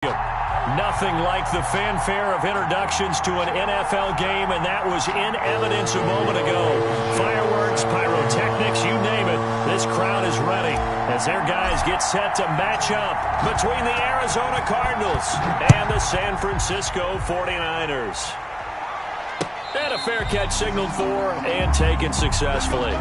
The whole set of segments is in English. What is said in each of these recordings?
Nothing like the fanfare of introductions to an NFL game, and that was in evidence a moment ago. Fireworks, pyrotechnics, you name it. This crowd is ready as their guys get set to match up between the Arizona Cardinals and the San Francisco 49ers. And a fair catch signaled for and taken successfully.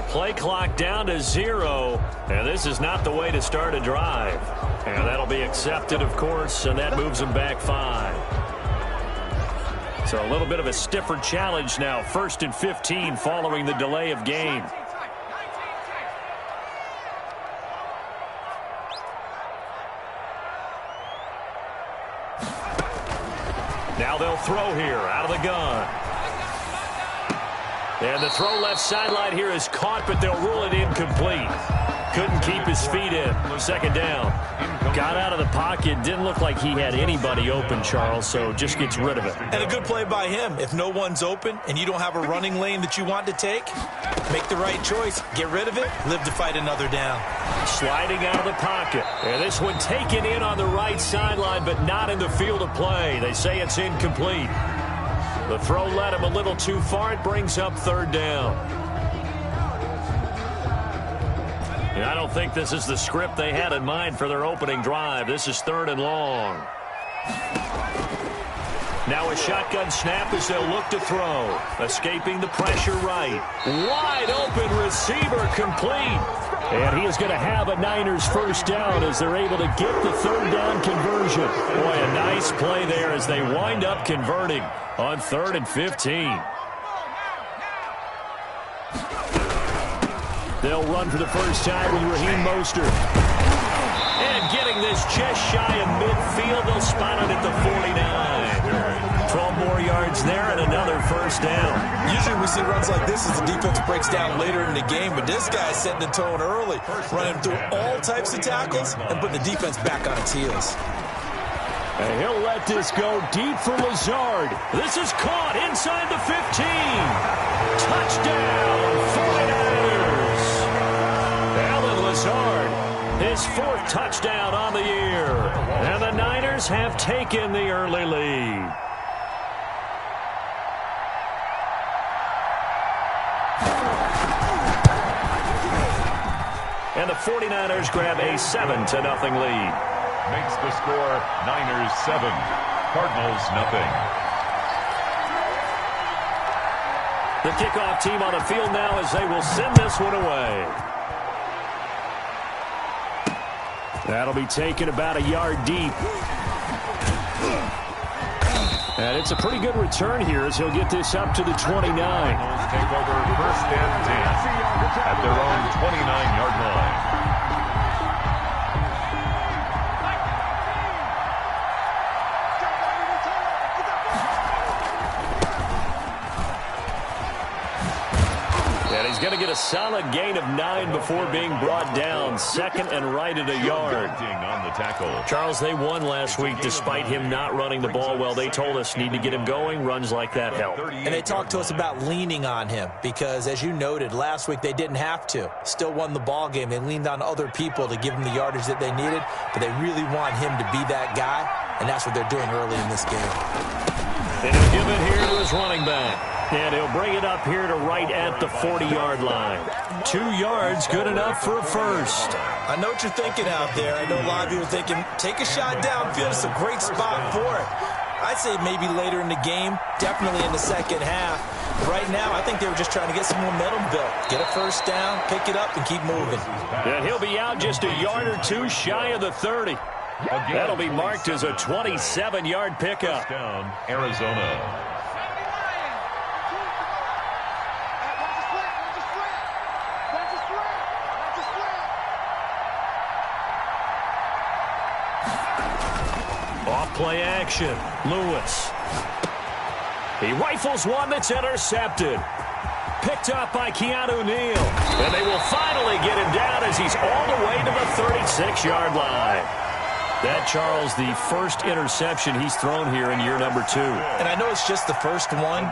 Play clock down to 0, and this is not the way to start a drive. And that'll be accepted, of course, and that moves them back 5. So a little bit of a stiffer challenge now. 1st and 15 following the delay of game. Now they'll throw here out of the gun. And the throw left sideline here is caught, but they'll rule it incomplete. Couldn't keep his feet in. 2nd down. Got out of the pocket. Didn't look like he had anybody open, Charles, so just gets rid of it. And a good play by him. If no one's open and you don't have a running lane that you want to take, make the right choice. Get rid of it. Live to fight another down. Sliding out of the pocket. And this one taken in on the right sideline, but not in the field of play. They say it's incomplete. The throw led him a little too far. It brings up 3rd down. And I don't think this is the script they had in mind for their opening drive. This is 3rd and long. Now a shotgun snap as they'll look to throw. Escaping the pressure right. Wide open receiver complete. And he is going to have a Niners 1st down as they're able to get the 3rd down conversion. Boy, a nice play there as they wind up converting on 3rd and 15. They'll run for the first time with Raheem Mostert. And getting this just shy of midfield, they'll spot it at the 49. 12 more yards there and another 1st down. Usually we see runs like this as the defense breaks down later in the game, but this guy's setting the tone early, running through all types of tackles and putting the defense back on its heels. And he'll let this go deep for Lazard. This is caught inside the 15. Touchdown, 49ers. Allen Lazard, his 4th touchdown on the year. And the Niners have taken the early lead. And the 49ers grab a 7-0 lead. Makes the score Niners 7, Cardinals nothing. The kickoff team on the field now as they will send this one away. That'll be taken about a yard deep. And it's a pretty good return here as he'll get this up to the 29. Cardinals take over 1st and 10 at their own 29-yard line. Going to get a solid gain of 9 before being brought down. 2nd and right at a yard. On the tackle. Charles, they won last week despite him not running the ball well. They told us need to get him going. Runs like that help. And they talked to us about leaning on him because, as you noted, last week they didn't have to. Still won the ball game. They leaned on other people to give him the yardage that they needed, but they really want him to be that guy, and that's what they're doing early in this game. And he'll give it here to his running back. And he'll bring it up here to right at the 40-yard line. 2 yards, good enough for a 1st. I know what you're thinking out there. I know a lot of you are thinking, take a shot downfield. It's a great spot for it. I'd say maybe later in the game, definitely in the 2nd half. Right now, I think they were just trying to get some momentum built. Get a 1st down, pick it up, and keep moving. And he'll be out just a yard or 2 shy of the 30. That'll be marked as a 27-yard pickup. Down, Arizona. Off-play action. Lewis. He rifles one that's intercepted. Picked up by Keanu Neal. And they will finally get him down as he's all the way to the 36-yard line. That, Charles, the first interception he's thrown here in year number 2. And I know it's just the first one,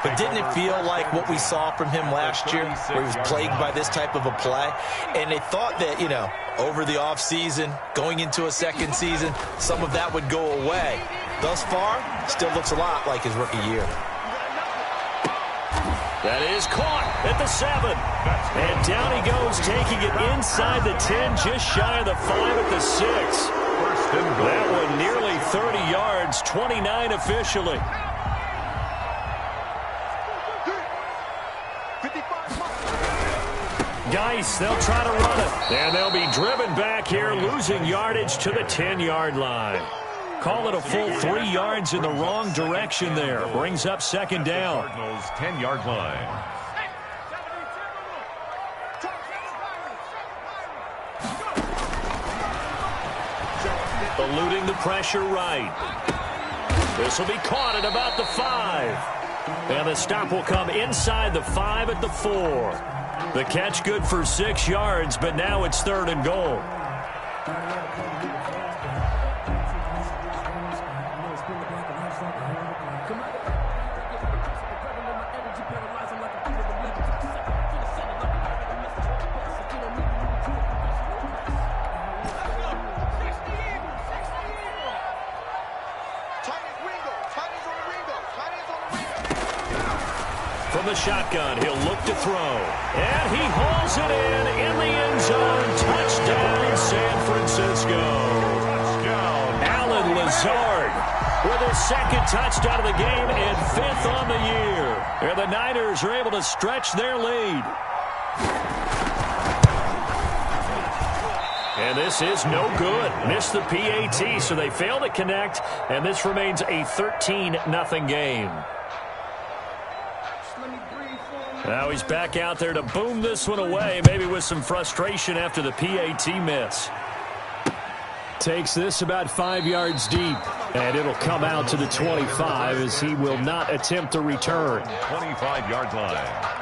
but didn't it feel like what we saw from him last year, where he was plagued by this type of a play? And they thought that, over the offseason, going into a second season, some of that would go away. Thus far, still looks a lot like his rookie year. That is caught at the 7. And down he goes, taking it inside the 10, just shy of the 5 at the 6. That one nearly 30 yards, 29 officially. Geis, they'll try to run it. And they'll be driven back here, losing yardage to the 10-yard line. Call it a full 3 yards in the wrong direction there. Brings up second down. Cardinals 10-yard line. Eluding the pressure right. This will be caught at about the 5. And the stop will come inside the 5 at the 4. The catch good for 6 yards, but now it's 3rd and goal. From the shotgun, he'll look to throw. And he hauls it in the end zone. Touchdown, San Francisco. Touchdown. Allen Lazard with his 2nd touchdown of the game and 5th on the year. And the Niners are able to stretch their lead. And this is no good. Missed the PAT, so they fail to connect. And this remains a 13-0 game. Now he's back out there to boom this one away, maybe with some frustration after the PAT miss. Takes this about 5 yards deep, and it'll come out to the 25 as he will not attempt to return. 25-yard line.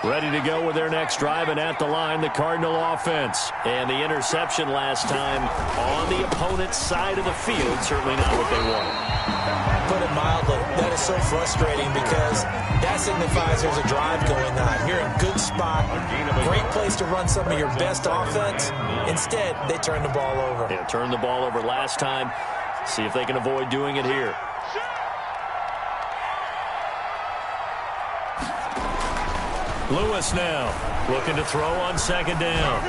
Ready to go with their next drive, and at the line, the Cardinal offense. And the interception last time on the opponent's side of the field, certainly not what they wanted. Put it mildly, that is so frustrating because that signifies there's a drive going on. You're in a good spot, great place to run some of your best offense. Instead, they turn the ball over. Yeah, turned the ball over last time. See if they can avoid doing it here. Lewis now looking to throw on 2nd down.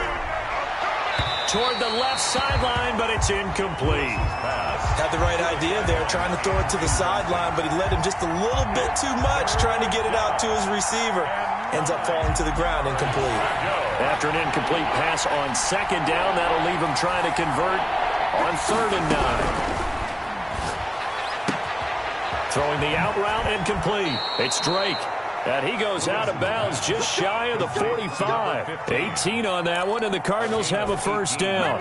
Toward the left sideline, but it's incomplete. Had the right idea there, trying to throw it to the sideline, but he led him just a little bit too much, trying to get it out to his receiver. Ends up falling to the ground, incomplete. After an incomplete pass on 2nd down, that'll leave him trying to convert on 3rd and 9. Throwing the out route, incomplete. It's Drake. And he goes out of bounds just shy of the 45. 18 on that one, and the Cardinals have a 1st down.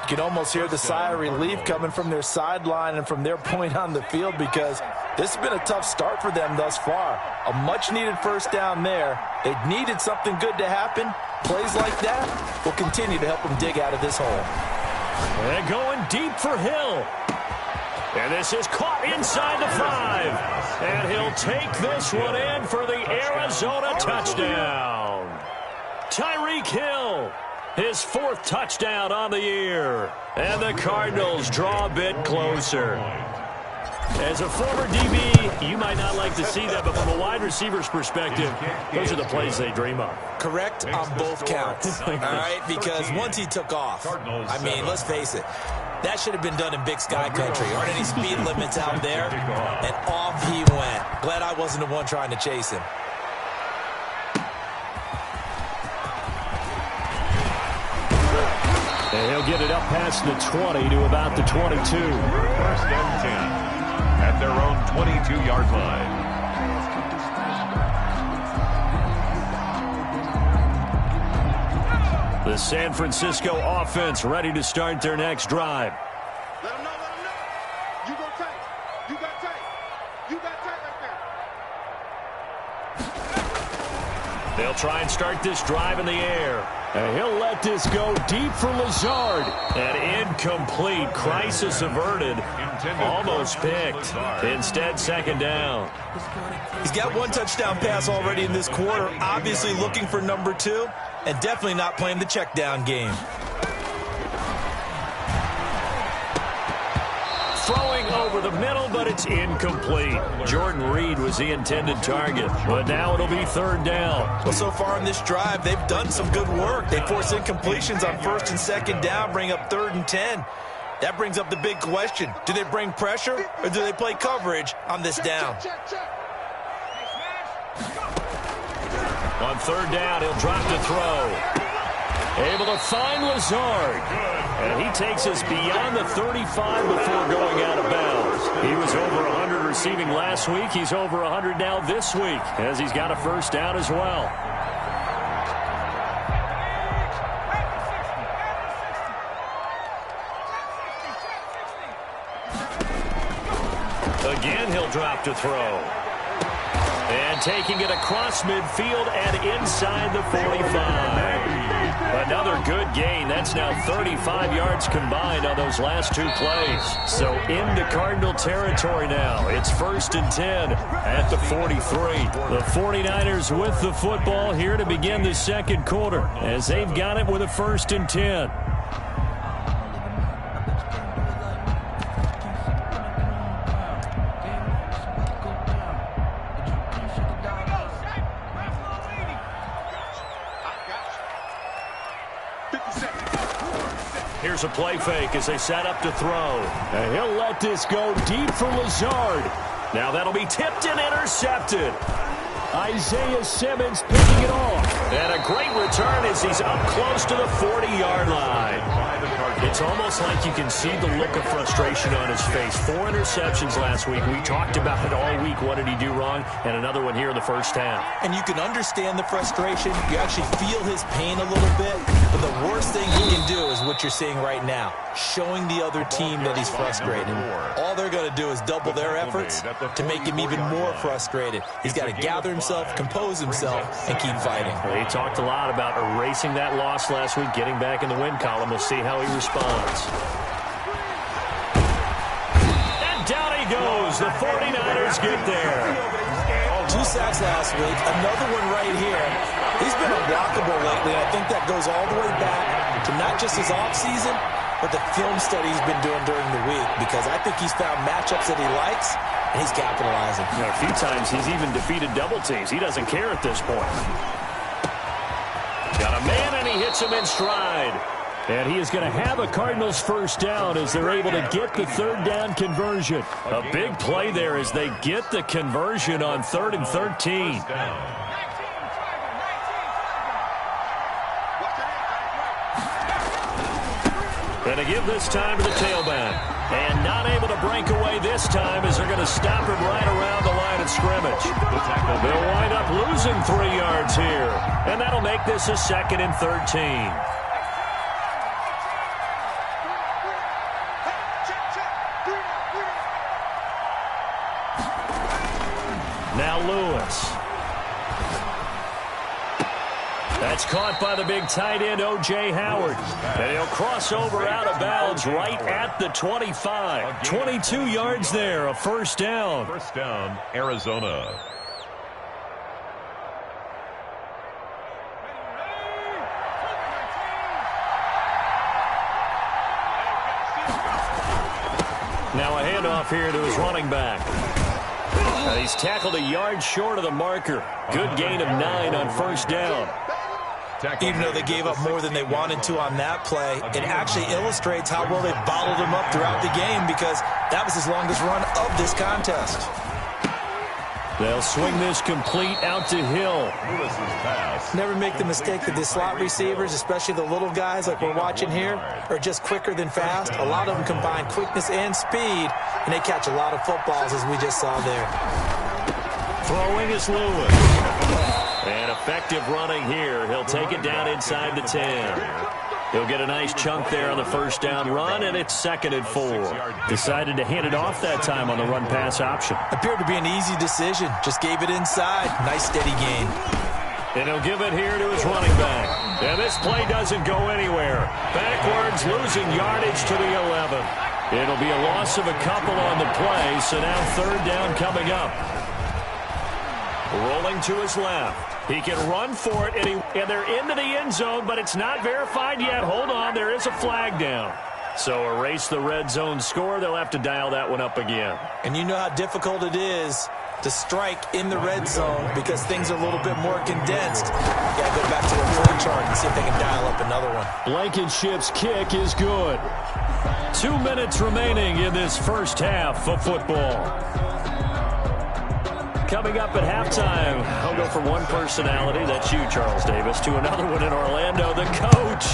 You can almost hear the sigh of relief coming from their sideline and from their point on the field because this has been a tough start for them thus far. A much-needed 1st down there. They needed something good to happen. Plays like that will continue to help them dig out of this hole. And going deep for Hill. And this is caught inside the 5. And he'll take this one in for the Arizona touchdown. Tyreek Hill, his 4th touchdown on the year. And the Cardinals draw a bit closer. As a former DB, you might not like to see that, but from a wide receiver's perspective, those are the plays they dream of. Correct on both counts, all right? Because once he took off, I mean, let's face it, that should have been done in Big Sky Country. Aren't any speed limits out there? And off he went. Glad I wasn't the one trying to chase him. And he'll get it up past the 20 to about the 22. First and 10 at their own 22-yard line. The San Francisco offense ready to start their next drive. Let them know, let them know. You go tight. You got tight. You got tight right there. They'll try and start this drive in the air. And he'll let this go deep for Lazard. And incomplete. Crisis averted. Almost picked. Instead, second down. He's got one touchdown pass already in this quarter. Obviously looking for number 2. And definitely not playing the check down game. Throwing over the middle, but it's incomplete. Jordan Reed was the intended target, but now it'll be third down. Well, so far in this drive, they've done some good work. They force incompletions on first and second down, bring up 3rd and 10. That brings up the big question. Do they bring pressure or do they play coverage on this down? On third down, he'll drop to throw. Able to find Lazard. And he takes us beyond the 35 before going out of bounds. He was over 100 receiving last week. He's over 100 now this week, as he's got a first down as well. Again, he'll drop to throw. And taking it across midfield and inside the 45. Another good gain. That's now 35 yards combined on those last 2 plays. So into Cardinal territory now. It's 1st and 10 at the 43. The 49ers with the football here to begin the second quarter as they've got it with a 1st and 10. Here's a play fake as they set up to throw. And he'll let this go deep for Lazard. Now that'll be tipped and intercepted. Isaiah Simmons picking it off. And a great return as he's up close to the 40-yard line. It's almost like you can see the look of frustration on his face. 4 interceptions last week. We talked about it all week. What did he do wrong? And another one here in the first half. And you can understand the frustration. You actually feel his pain a little bit. But the worst thing he can do is what you're seeing right now, showing the other team that he's frustrated. All they're going to do is double their efforts to make him even more frustrated. He's got to gather himself, compose himself, and keep fighting. He talked a lot about erasing that loss last week, getting back in the win column. We'll see how he responds. And down he goes. The 49ers get there. 2 sacks last week, another one right here. He's been unblockable lately. I think that goes all the way back to not just his offseason, but the film study he's been doing during the week, because I think he's found matchups that he likes, and he's capitalizing. You know, a few times he's even defeated double teams. He doesn't care at this point. Got a man, and he hits him in stride. And he is going to have a Cardinals first down as they're able to get the 3rd down conversion. A big play there as they get the conversion on 3rd and 13. And to give this time to the tailback. And not able to break away this time as they're going to stop him right around the line of scrimmage. They'll wind up losing 3 yards here. And that'll make this a 2nd and 13. Now Lewis. That's caught by the big tight end, O.J. Howard. And he'll cross over out of bounds right at the 25. 22 yards there, a first down. First down, Arizona. Now a handoff here to his running back. And he's tackled a yard short of the marker. Good gain of 9 on first down. Even though they gave up more than they wanted to on that play, it actually illustrates how well they bottled him up throughout the game, because that was his longest run of this contest. They'll swing this complete out to Hill. Never make the mistake that the slot receivers, especially the little guys like we're watching here, are just quicker than fast. A lot of them combine quickness and speed, and they catch a lot of footballs, as we just saw there. Throwing is Lewis. And effective running here. He'll take it down inside the 10. He'll get a nice chunk there on the first down run, and it's 2nd and 4. Decided to hand it off that time on the run-pass option. Appeared to be an easy decision. Just gave it inside. Nice steady gain. And he'll give it here to his running back. And this play doesn't go anywhere. Backwards, losing yardage to the 11. It'll be a loss of a couple on the play, so now 3rd down coming up. Rolling to his left. He can run for it, and they're into the end zone, but it's not verified yet. Hold on, there is a flag down. So erase the red zone score. They'll have to dial that one up again. And you know how difficult it is to strike in the red zone because things are a little bit more condensed. You got to go back to the play chart and see if they can dial up another one. Blankenship's kick is good. 2 minutes remaining in this first half of football. Coming up at halftime, I'll go from one personality, that's you, Charles Davis, to another one in Orlando, the coach.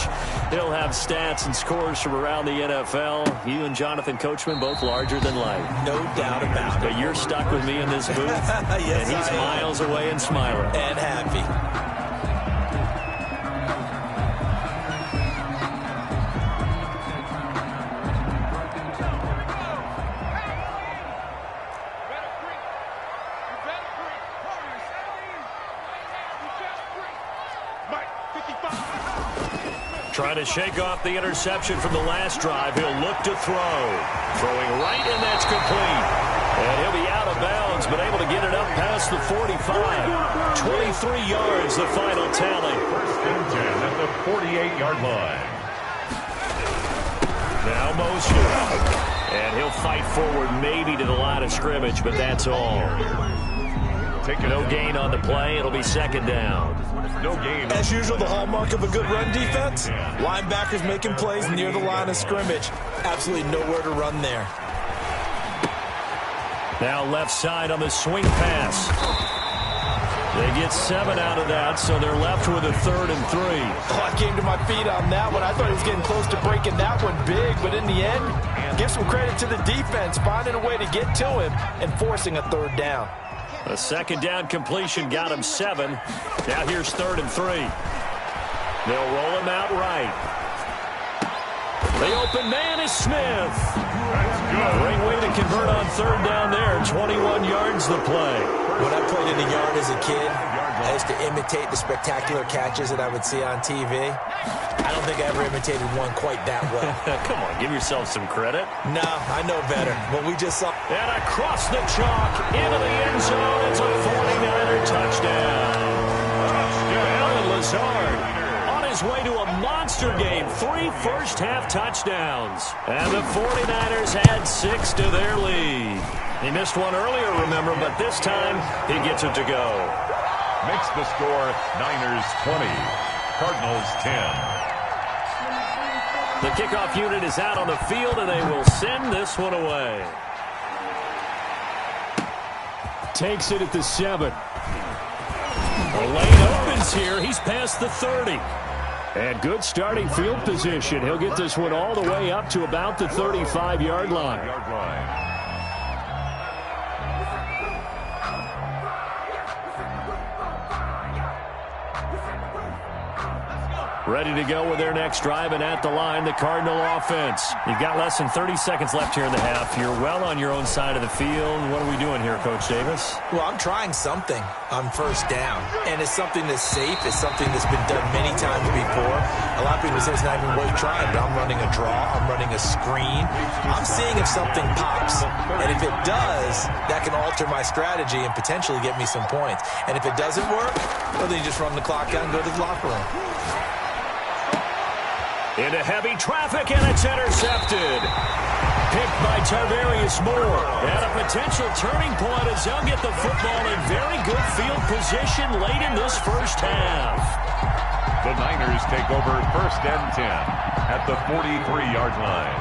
He'll have stats and scores from around the NFL. You and Jonathan Coachman, both larger than life. No doubt about it. But you're stuck with me in this booth, yes, and he's miles away and smiling. And happy. Trying to shake off the interception from the last drive. He'll look to throw. Throwing right, and that's complete. And he'll be out of bounds, but able to get it up past the 45. 23 yards, the final tally. 1st and 10 at the 48-yard line. Now motion. And he'll fight forward maybe to the line of scrimmage, but that's all. No gain on the play. It'll be 2nd down. No gain. As usual, the hallmark of a good run defense, linebackers making plays near the line of scrimmage. Absolutely nowhere to run there. Now left side on the swing pass. They get 7 out of that, so they're left with a 3rd and 3. Oh, I came to my feet on that one. I thought he was getting close to breaking that one big, but in the end, give some credit to the defense, finding a way to get to him and forcing a 3rd down. A 2nd down completion got him 7. Now here's 3rd and 3. They'll roll him out right. The open man is Smith. Great way to convert on 3rd down there. 21 yards the play. When I played in the yard as a kid, I used to imitate the spectacular catches that I would see on TV. I don't think I ever imitated one quite that well. Come on, give yourself some credit. No, I know better. What we just saw. And across the chalk, into the end zone. It's a 49er touchdown. Allen Lazard on his way to a monster game. 3 first-half touchdowns. And the 49ers add 6 to their lead. He missed one earlier, remember, but this time he gets it to go. Makes the score Niners 20, Cardinals 10. The kickoff unit is out on the field, and they will send this one away. Takes it at the 7. The lane opens here. He's past the 30. And good starting field position. He'll get this one all the way up to about the 35-yard line. Ready to go with their next drive, and at the line, the Cardinal offense. You've got less than 30 seconds left here in the half. You're well on your own side of the field. What are we doing here, Coach Davis? Well, I'm trying something on 1st down, and it's something that's safe. It's something that's been done many times before. A lot of people say it's not even worth trying, but I'm running a draw. I'm running a screen. I'm seeing if something pops, and if it does, that can alter my strategy and potentially get me some points. And if it doesn't work, well, then you just run the clock out and go to the locker room. Into heavy traffic, and it's intercepted. Picked by Tarvarius Moore. And a potential turning point as they'll get the football in very good field position late in this first half. The Niners take over 1st and 10 at the 43-yard line.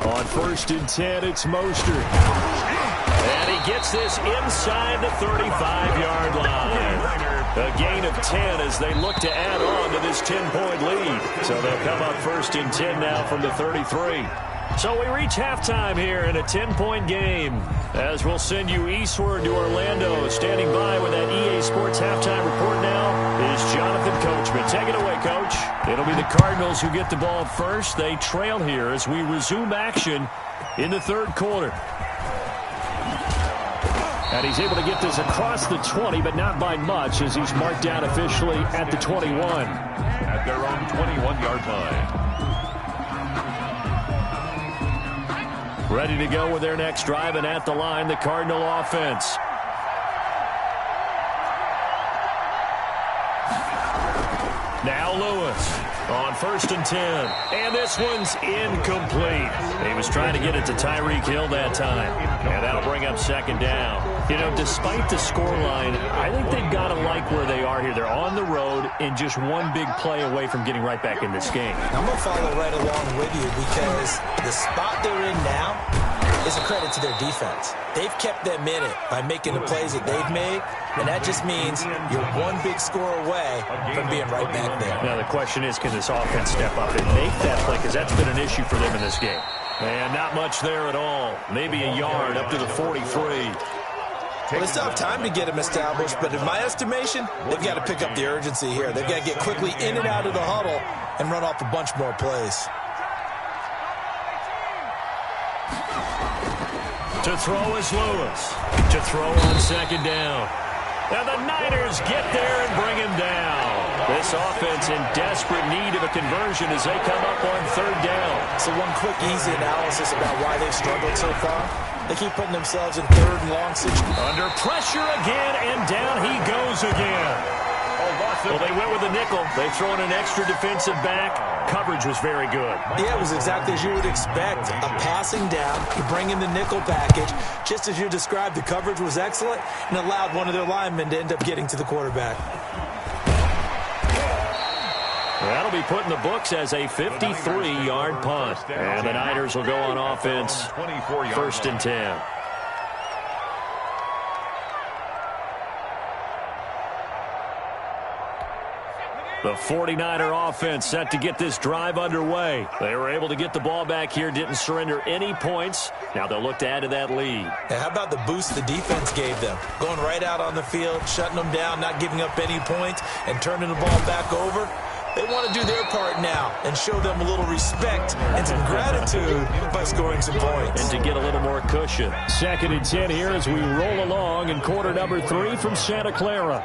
On 1st and 10, it's Mostert. And he gets this inside the 35-yard line. A gain of 10 as they look to add on to this 10-point lead. So they'll come up 1st and 10 now from the 33. So we reach halftime here in a 10-point game. As we'll send you eastward to Orlando. Standing by with that EA Sports halftime report now is Jonathan Coachman. Take it away, Coach. It'll be the Cardinals who get the ball first. They trail here as we resume action in the third quarter. And he's able to get this across the 20, but not by much as he's marked down officially at the 21. At their own 21-yard line. Ready to go with their next drive, and at the line, the Cardinal offense. Now Lewis on 1st and 10. And this one's incomplete. He was trying to get it to Tyreek Hill that time. And that'll bring up 2nd down. You know, despite the scoreline, I think they've got to like where they are here. They're on the road and just one big play away from getting right back in this game. I'm going to follow right along with you because the spot they're in now is a credit to their defense. They've kept them in it by making the plays that they've made, and that just means you're one big score away from being right back there. Now the question is, can this offense step up and make that play? Because that's been an issue for them in this game. And not much there at all. Maybe a yard up to the 43. Well, they still have time to get them established, but in my estimation, they've got to pick up the urgency here. They've got to get quickly in and out of the huddle and run off a bunch more plays. To throw is Lewis. To throw on 2nd down. Now the Niners get there and bring him down. This offense in desperate need of a conversion as they come up on 3rd down. So one quick, easy analysis about why they've struggled so far. They keep putting themselves in 3rd and long situations. Under pressure again, and down he goes again. Well, they went with a nickel. They throw in an extra defensive back. Coverage was very good. Yeah, it was exactly as you would expect. A passing down, you bring in the nickel package. Just as you described, the coverage was excellent and allowed one of their linemen to end up getting to the quarterback. That'll be put in the books as a 53-yard punt. And the Niners will go on offense 1st and 10. The 49er offense set to get this drive underway. They were able to get the ball back here, didn't surrender any points. Now they'll look to add to that lead. And how about the boost the defense gave them? Going right out on the field, shutting them down, not giving up any points, and turning the ball back over. They want to do their part now and show them a little respect and some gratitude by scoring some points. And to get a little more cushion. 2nd and 10 here as we roll along in quarter number 3 from Santa Clara.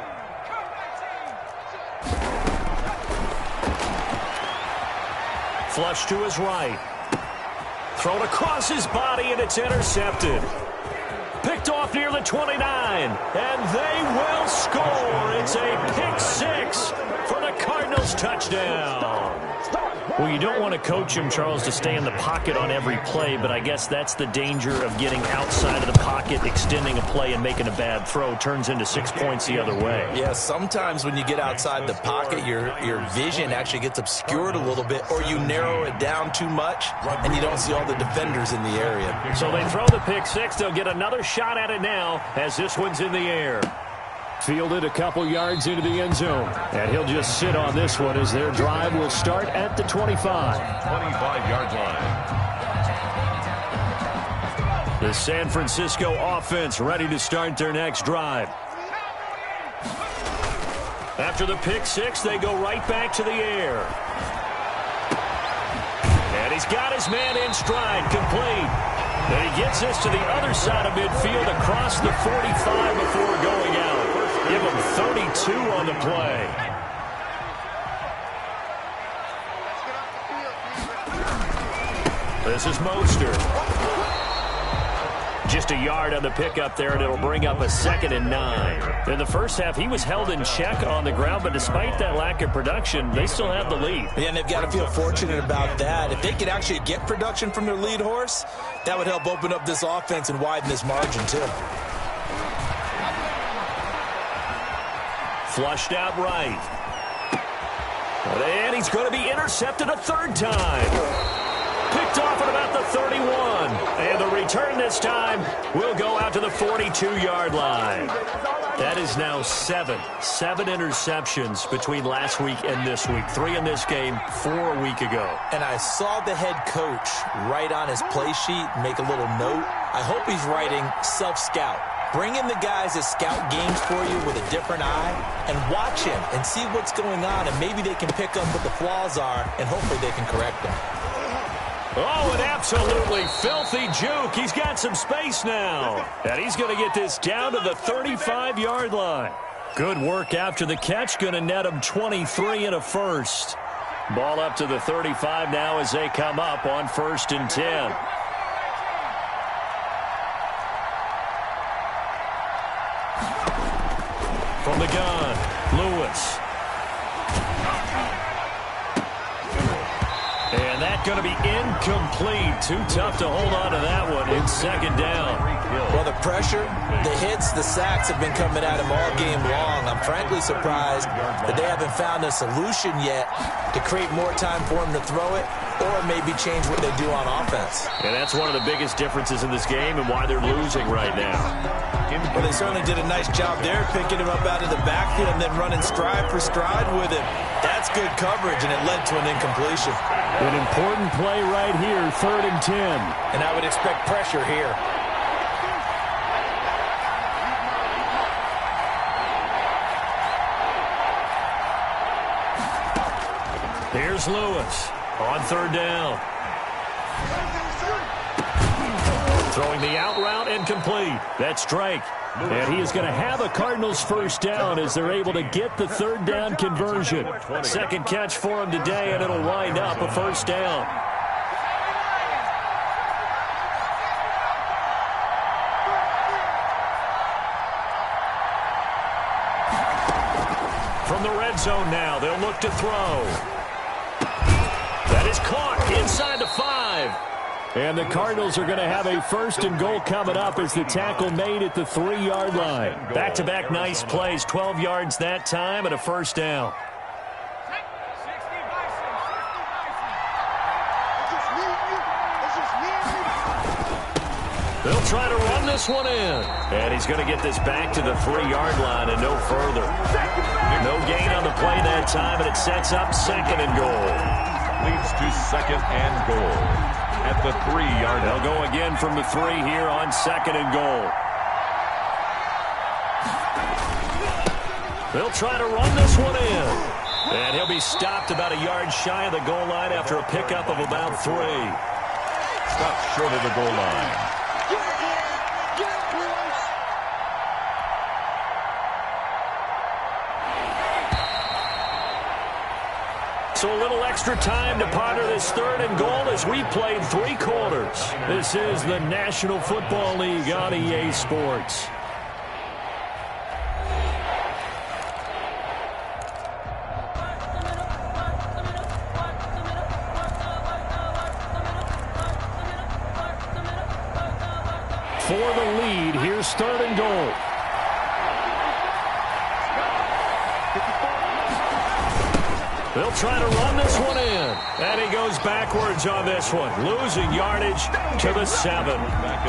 Flush to his right. Thrown across his body, and it's intercepted. Picked off near the 29, and they will score. It's a pick 6 for the Cardinals touchdown. Well, you don't want to coach him, Charles, to stay in the pocket on every play, but I guess that's the danger of getting outside of the pocket, extending a play, and making a bad throw. Turns into 6 points the other way. Yeah, sometimes when you get outside the pocket, your vision actually gets obscured a little bit, or you narrow it down too much, and you don't see all the defenders in the area. So they throw the pick 6. They'll get another shot at it now as this one's in the air. Fielded a couple yards into the end zone. And he'll just sit on this one as their drive will start at the 25. 25-yard line. The San Francisco offense ready to start their next drive. After the pick 6, they go right back to the air. And he's got his man in stride, complete. And he gets this to the other side of midfield across the 45 before going out. Give him 32 on the play. This is Mostert. Just a yard on the pickup there, and it'll bring up a 2nd and 9. In the first half, he was held in check on the ground, but despite that lack of production, they still have the lead. Yeah, and they've got to feel fortunate about that. If they could actually get production from their lead horse, that would help open up this offense and widen this margin, too. Flushed out right. And he's going to be intercepted a 3rd time. Picked off at about the 31. And the return this time will go out to the 42-yard line. That is now seven interceptions between last week and this week. 3 in this game, 4 a week ago. And I saw the head coach write on his play sheet, make a little note. I hope he's writing self-scout. Bring in the guys that scout games for you with a different eye and watch him and see what's going on, and maybe they can pick up what the flaws are, and hopefully they can correct them. Oh, an absolutely filthy juke. He's got some space now. And he's going to get this down to the 35-yard line. Good work after the catch. Going to net him 23 and a first. Ball up to the 35 now as they come up on 1st and 10. From the gun, Lewis. And that's going to be incomplete. Too tough to hold on to that one in 2nd down. Well, the pressure, the hits, the sacks have been coming at him all game long. I'm frankly surprised that they haven't found a solution yet to create more time for him to throw it or maybe change what they do on offense. And that's one of the biggest differences in this game and why they're losing right now. Well, they certainly did a nice job there, picking him up out of the backfield and then running stride for stride with him. That's good coverage, and it led to an incompletion. An important play right here, 3rd and 10. And I would expect pressure here. Here's Lewis on 3rd down. Throwing the out route incomplete. That's Drake. And he is going to have a Cardinals 1st down as they're able to get the 3rd down conversion. 2nd catch for him today, and it'll wind up a 1st down. From the red zone now, they'll look to throw. That is caught inside the 5. And the Cardinals are going to have a 1st and goal coming up as the tackle made at the 3-yard line. Back-to-back nice plays, 12 yards that time and a 1st down. They'll try to run this one in. And he's going to get this back to the 3-yard line and no further. No gain on the play that time, and it sets up 2nd and goal. Leads to 2nd and goal. At the 3-yard line. They'll go again from the 3 here on 2nd and goal. They'll try to run this one in. And he'll be stopped about a yard shy of the goal line after a pickup of about 3. Stopped short of the goal line. So a little extra time to ponder this 3rd and goal as we played 3 quarters. This is the National Football League on EA Sports. For the lead, here's 3rd and goal. They'll try to run this one in. And he goes backwards on this one, losing yardage to the 7.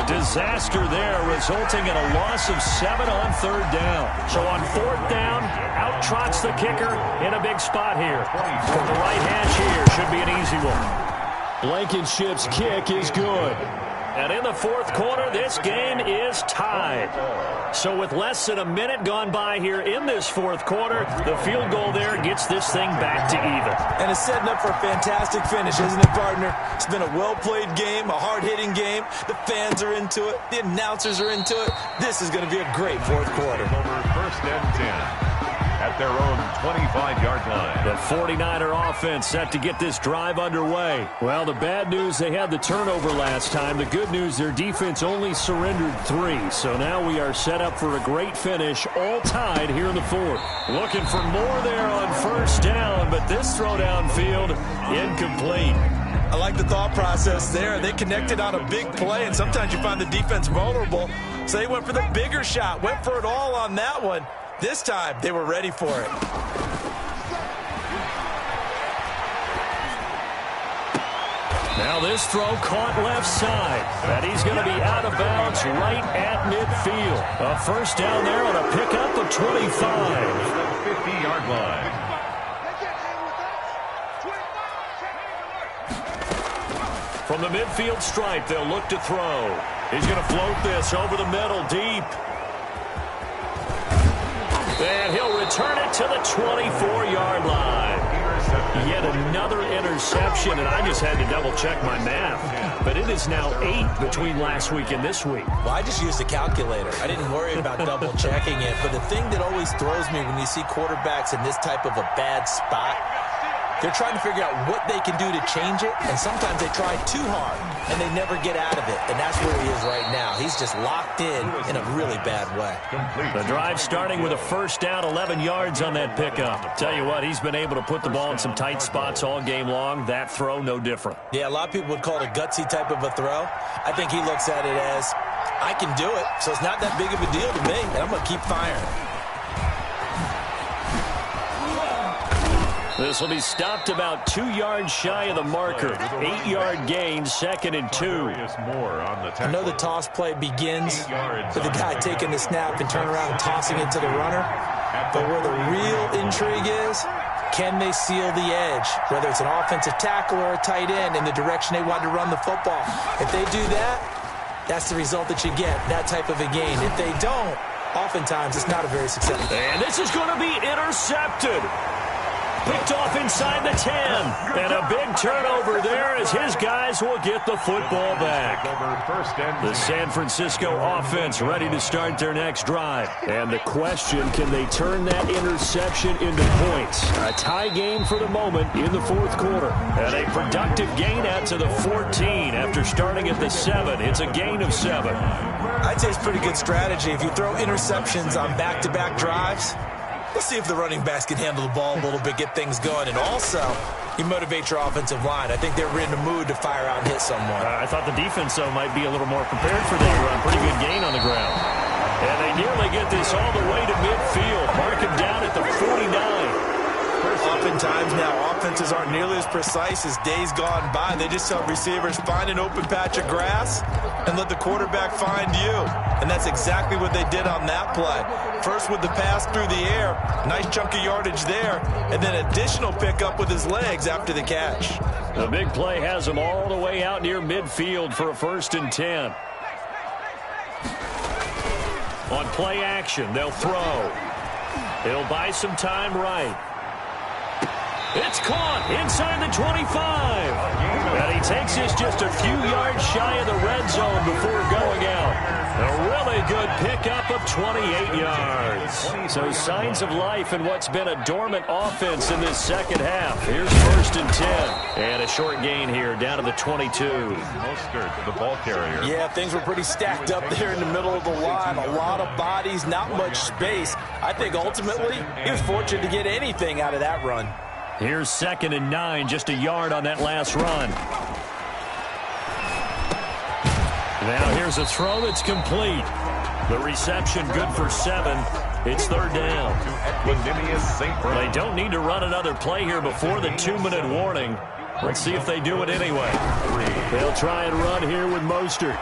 Disaster there, resulting in a loss of 7 on 3rd down. So on 4th down, out trots the kicker in a big spot here. From the right hash here, should be an easy one. Blankenship's kick is good. And in the 4th quarter, this game is tied. So with less than a minute gone by here in this 4th quarter, the field goal there gets this thing back to even. And it's setting up for a fantastic finish, isn't it, partner? It's been a well-played game, a hard-hitting game. The fans are into it. The announcers are into it. This is going to be a great 4th quarter. Over 1st and 10. At their own 25-yard line. The 49er offense set to get this drive underway. Well, the bad news, they had the turnover last time. The good news, their defense only surrendered 3. So now we are set up for a great finish, all tied here in the 4th. Looking for more there on 1st down, but this throw downfield, incomplete. I like the thought process there. They connected on a big play, and sometimes you find the defense vulnerable. So they went for the bigger shot, went for it all on that one. This time, they were ready for it. Now this throw caught left side. And he's going to be out of bounds right at midfield. A first down there on a pickup of 25. 50-yard line. From the midfield stripe, they'll look to throw. He's going to float this over the middle deep. And he'll return it to the 24-yard line. Yet another interception, and I just had to double-check my math. But it is now 8 between last week and this week. Well, I just used a calculator. I didn't worry about double-checking it. But the thing that always throws me when you see quarterbacks in this type of a bad spot, they're trying to figure out what they can do to change it, and sometimes they try too hard, and they never get out of it, and that's where he is right now. He's just locked in a really bad way. The drive starting with a first down, 11 yards on that pickup. Tell you what, he's been able to put the ball in some tight spots all game long. That throw, no different. Yeah, a lot of people would call it a gutsy type of a throw. I think he looks at it as, I can do it, so it's not that big of a deal to me, and I'm going to keep firing. This will be stopped about 2 yards shy of the marker. 8-yard gain, 2nd and 2. I know the toss play begins with the guy taking the snap and turning around and tossing it to the runner. But where the real intrigue is, can they seal the edge, whether it's an offensive tackle or a tight end, in the direction they want to run the football? If they do that, that's the result that you get, that type of a gain. If they don't, oftentimes it's not a very successful. And this is going to be intercepted. Picked off inside the 10. And a big turnover there as his guys will get the football back. The San Francisco offense ready to start their next drive. And the question, can they turn that interception into points? A tie game for the moment in the fourth quarter. And a productive gain out to the 14 after starting at the 7. It's a gain of 7. I'd say it's pretty good strategy. If you throw interceptions on back-to-back drives, let's see if the running backs can handle the ball a little bit, get things going, and also you motivate your offensive line. I think they're in the mood to fire out and hit someone. I thought the defense, though, might be a little more prepared for that run. Pretty good gain on the ground. And they nearly get this all the way to midfield. Mark him down at the 49. Oftentimes now, offenses aren't nearly as precise as days gone by. They just tell receivers, find an open patch of grass and let the quarterback find you. And that's exactly what they did on that play. First with the pass through the air, nice chunk of yardage there, and then additional pickup with his legs after the catch. The big play has him all the way out near midfield for a 1st and 10. On play action, they'll throw. He'll buy some time right. It's caught inside the 25. And he takes this just a few yards shy of the red zone before going out. A really good pickup of 28 yards. So signs of life in what's been a dormant offense in this second half. Here's 1st and 10. And a short gain here down to the 22. Mostert, the ball carrier. Yeah, things were pretty stacked up there in the middle of the line. A lot of bodies, not much space. I think ultimately he was fortunate to get anything out of that run. Here's 2nd and 9, just a yard on that last run. Now here's a throw that's complete. The reception good for 7. It's 3rd down. They don't need to run another play here before the 2-minute warning. Let's see if they do it anyway. They'll try and run here with Mostert.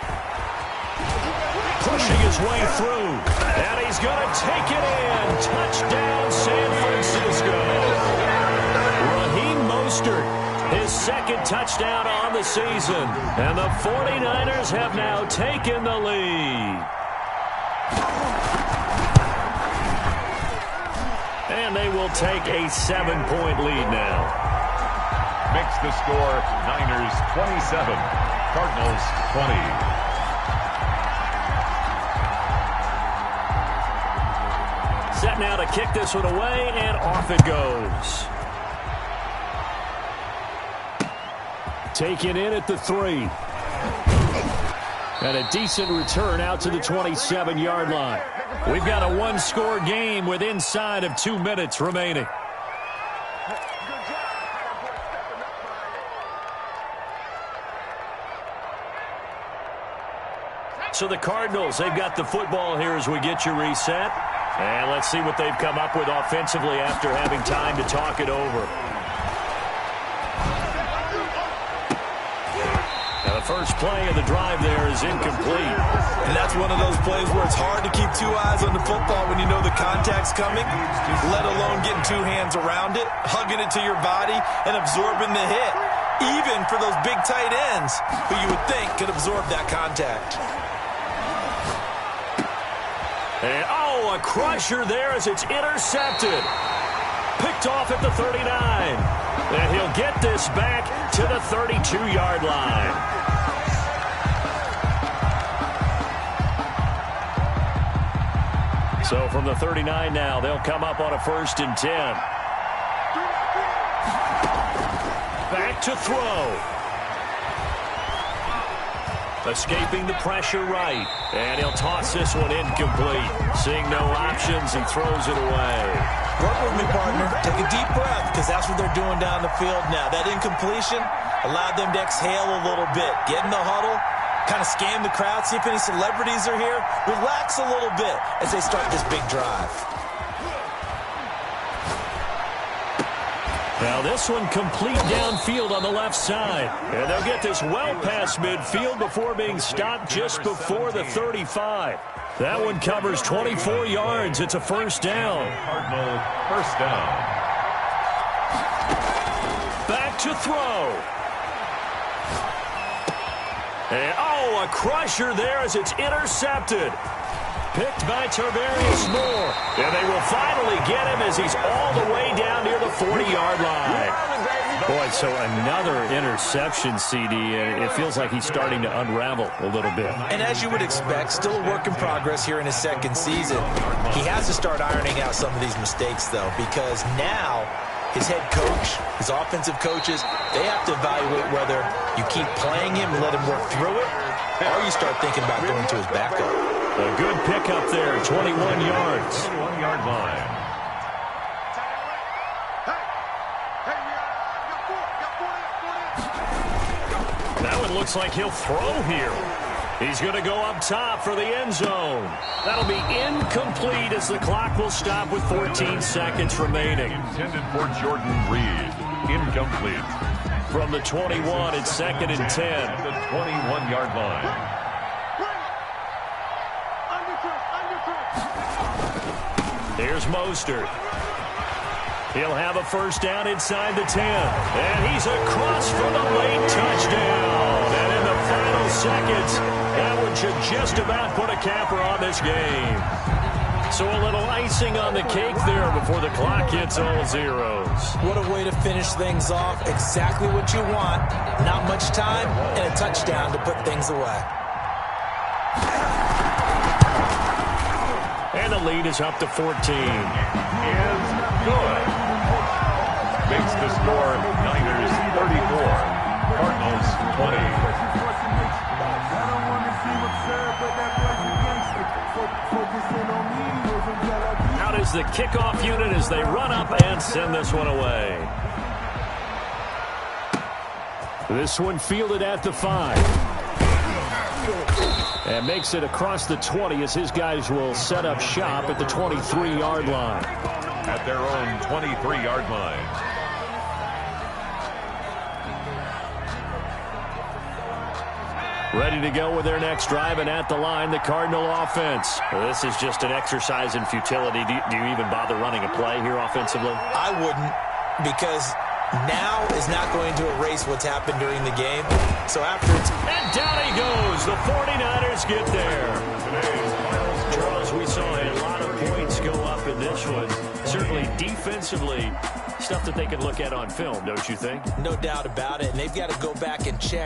Pushing his way through. And he's going to take it in. Touchdown, San Francisco. Mostert, his 2nd touchdown on the season. And the 49ers have now taken the lead. And they will take a 7-point lead now. Makes the score Niners 27, Cardinals 20. Set now to kick this one away, and off it goes. Taken in at the 3. And a decent return out to the 27-yard line. We've got a 1-score game with inside of 2 minutes remaining. So the Cardinals, they've got the football here as we get you reset. And let's see what they've come up with offensively after having time to talk it over. first play of the drive there is incomplete. And that's one of those plays where it's hard to keep two eyes on the football when you know the contact's coming, let alone getting two hands around it, hugging it to your body, and absorbing the hit, even for those big tight ends who you would think could absorb that contact. And, a crusher there as it's intercepted. Picked off at the 39. And he'll get this back to the 32-yard line. So from the 39 now, they'll come up on a 1st and 10. Back to throw. Escaping the pressure right. And he'll toss this one incomplete. Seeing no options and throws it away. Work with me, partner. Take a deep breath, because that's what they're doing down the field now. That incompletion allowed them to exhale a little bit. Get in the huddle, kind of scan the crowd, see if any celebrities are here. Relax a little bit as they start this big drive. Now this one complete downfield on the left side. And they'll get this well past midfield before being stopped just before the 35. That one covers 24 yards. It's a 1st down. Cardinal 1st down. Back to throw. And, a crusher there as it's intercepted. Picked by Tarvarius Moore. And they will finally get him as he's all the way down near the 40-yard line. Boy, so another interception, CD. And it feels like he's starting to unravel a little bit. And as you would expect, still a work in progress here in his 2nd season. He has to start ironing out some of these mistakes, though, because now his head coach, his offensive coaches, they have to evaluate whether you keep playing him and let him work through it, or you start thinking about going to his backup. A good pickup there, 21 yards. 21-yard line. That one looks like he'll throw here. He's going to go up top for the end zone. That'll be incomplete as the clock will stop with 14 seconds remaining. Intended for Jordan Reed. Incomplete. From the 21, it's 2nd and 10. The 21-yard line. Here's Mostert. He'll have a 1st down inside the 10. And he's across for the late touchdown. And in the final seconds, that one should just about put a capper on this game. So a little icing on the cake there before the clock hits all zeros. What a way to finish things off. Exactly what you want. Not much time and a touchdown to put things away. And the lead is up to 14. Is good. Makes the score Niners 34, Cardinals 20. Out is the kickoff unit as they run up and send this one away. This one fielded at the 5. And makes it across the 20 as his guys will set up shop at the 23-yard line. At their own 23-yard line. Ready to go with their next drive, and at the line, the Cardinal offense. Well, this is just an exercise in futility. Do you even bother running a play here offensively? I wouldn't, because now is not going to erase what's happened during the game. So after it's... And down he goes. The 49ers get there. Charles, we saw a lot of points go up in this one. Certainly defensively, stuff that they can look at on film, don't you think? No doubt about it. And they've got to go back and check